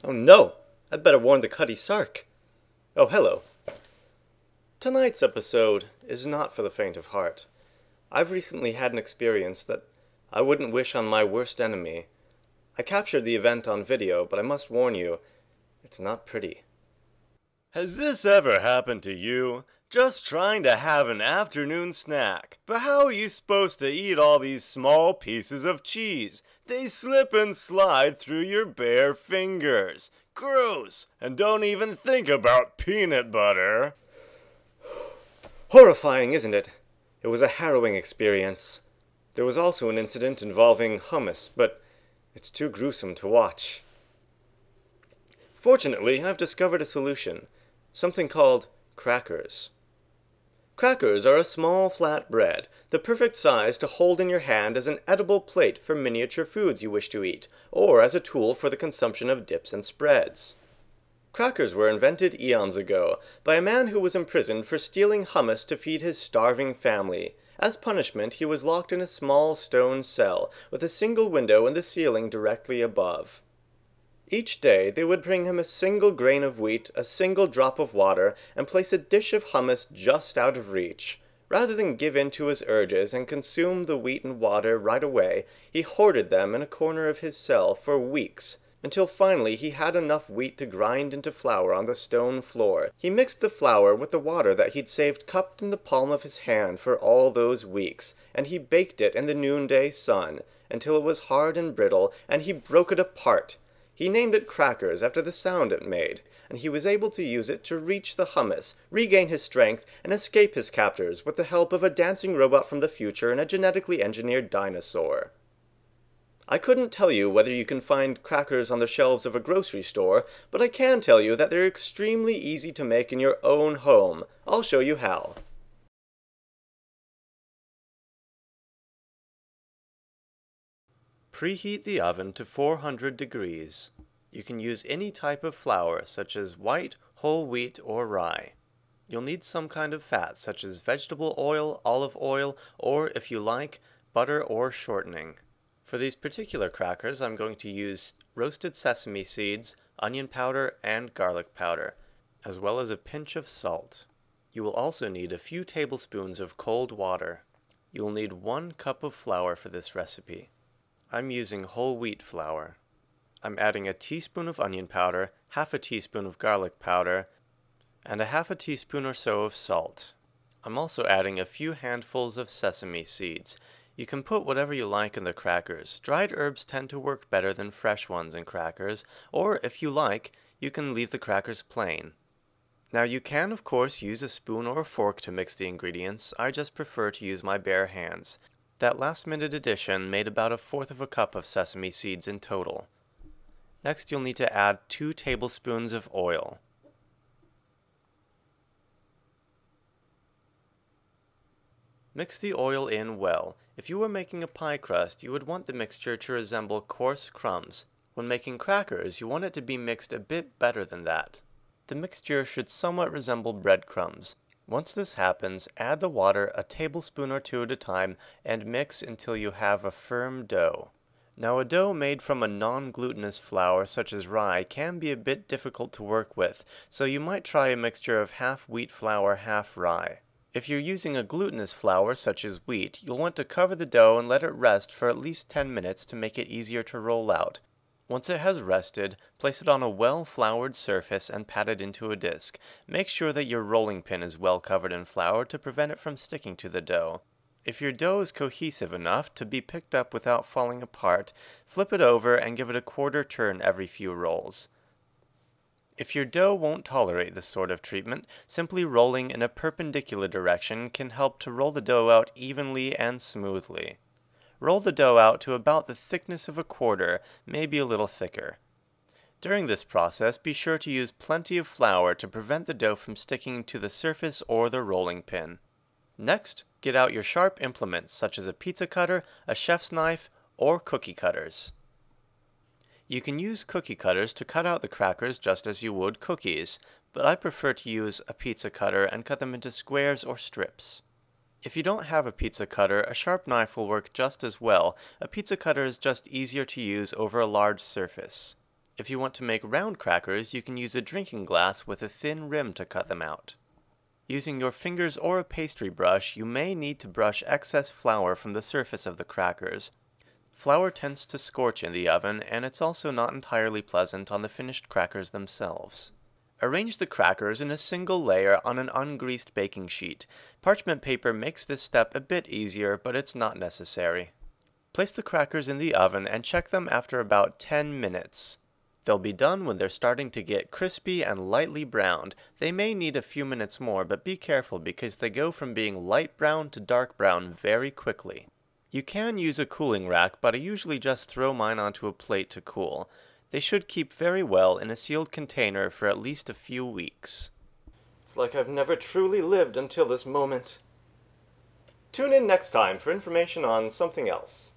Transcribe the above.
Oh no! I'd better warn the Cutty Sark. Oh, hello. Tonight's episode is not for the faint of heart. I've recently had an experience that I wouldn't wish on my worst enemy. I captured the event on video, but I must warn you, it's not pretty. Has this ever happened to you? Just trying to have an afternoon snack. But how are you supposed to eat all these small pieces of cheese? They slip and slide through your bare fingers. Gross! And don't even think about peanut butter. Horrifying, isn't it? It was a harrowing experience. There was also an incident involving hummus, but it's too gruesome to watch. Fortunately, I've discovered a solution. Something called crackers. Crackers are a small flat bread, the perfect size to hold in your hand as an edible plate for miniature foods you wish to eat, or as a tool for the consumption of dips and spreads. Crackers were invented eons ago by a man who was imprisoned for stealing hummus to feed his starving family. As punishment, he was locked in a small stone cell with a single window in the ceiling directly above. Each day they would bring him a single grain of wheat, a single drop of water, and place a dish of hummus just out of reach. Rather than give in to his urges and consume the wheat and water right away, he hoarded them in a corner of his cell for weeks, until finally he had enough wheat to grind into flour on the stone floor. He mixed the flour with the water that he'd saved cupped in the palm of his hand for all those weeks, and he baked it in the noonday sun, until it was hard and brittle, and he broke it apart. He named it crackers after the sound it made, and he was able to use it to reach the hummus, regain his strength, and escape his captors with the help of a dancing robot from the future and a genetically engineered dinosaur. I couldn't tell you whether you can find crackers on the shelves of a grocery store, but I can tell you that they're extremely easy to make in your own home. I'll show you how. Preheat the oven to 400 degrees. You can use any type of flour, such as white, whole wheat, or rye. You'll need some kind of fat, such as vegetable oil, olive oil, or, if you like, butter or shortening. For these particular crackers, I'm going to use roasted sesame seeds, onion powder, and garlic powder, as well as a pinch of salt. You will also need a few tablespoons of cold water. You will need 1 cup of flour for this recipe. I'm using whole wheat flour. I'm adding a teaspoon of onion powder, half a teaspoon of garlic powder, and a half a teaspoon or so of salt. I'm also adding a few handfuls of sesame seeds. You can put whatever you like in the crackers. Dried herbs tend to work better than fresh ones in crackers, or if you like, you can leave the crackers plain. Now you can of course use a spoon or a fork to mix the ingredients. I just prefer to use my bare hands. That last-minute addition made about 1/4 cup of sesame seeds in total. Next, you'll need to add 2 tablespoons of oil. Mix the oil in well. If you were making a pie crust, you would want the mixture to resemble coarse crumbs. When making crackers, you want it to be mixed a bit better than that. The mixture should somewhat resemble breadcrumbs. Once this happens, add the water a tablespoon or 2 at a time and mix until you have a firm dough. Now a dough made from a non-glutinous flour such as rye can be a bit difficult to work with, so you might try a mixture of half wheat flour, half rye. If you're using a glutinous flour such as wheat, you'll want to cover the dough and let it rest for at least 10 minutes to make it easier to roll out. Once it has rested, place it on a well-floured surface and pat it into a disc. Make sure that your rolling pin is well covered in flour to prevent it from sticking to the dough. If your dough is cohesive enough to be picked up without falling apart, flip it over and give it a quarter turn every few rolls. If your dough won't tolerate this sort of treatment, simply rolling in a perpendicular direction can help to roll the dough out evenly and smoothly. Roll the dough out to about the thickness of a quarter, maybe a little thicker. During this process, be sure to use plenty of flour to prevent the dough from sticking to the surface or the rolling pin. Next, get out your sharp implements such as a pizza cutter, a chef's knife, or cookie cutters. You can use cookie cutters to cut out the crackers just as you would cookies, but I prefer to use a pizza cutter and cut them into squares or strips. If you don't have a pizza cutter, a sharp knife will work just as well. A pizza cutter is just easier to use over a large surface. If you want to make round crackers, you can use a drinking glass with a thin rim to cut them out. Using your fingers or a pastry brush, you may need to brush excess flour from the surface of the crackers. Flour tends to scorch in the oven, and it's also not entirely pleasant on the finished crackers themselves. Arrange the crackers in a single layer on an ungreased baking sheet. Parchment paper makes this step a bit easier, but it's not necessary. Place the crackers in the oven and check them after about 10 minutes. They'll be done when they're starting to get crispy and lightly browned. They may need a few minutes more, but be careful because they go from being light brown to dark brown very quickly. You can use a cooling rack, but I usually just throw mine onto a plate to cool. They should keep very well in a sealed container for at least a few weeks. It's like I've never truly lived until this moment. Tune in next time for information on something else.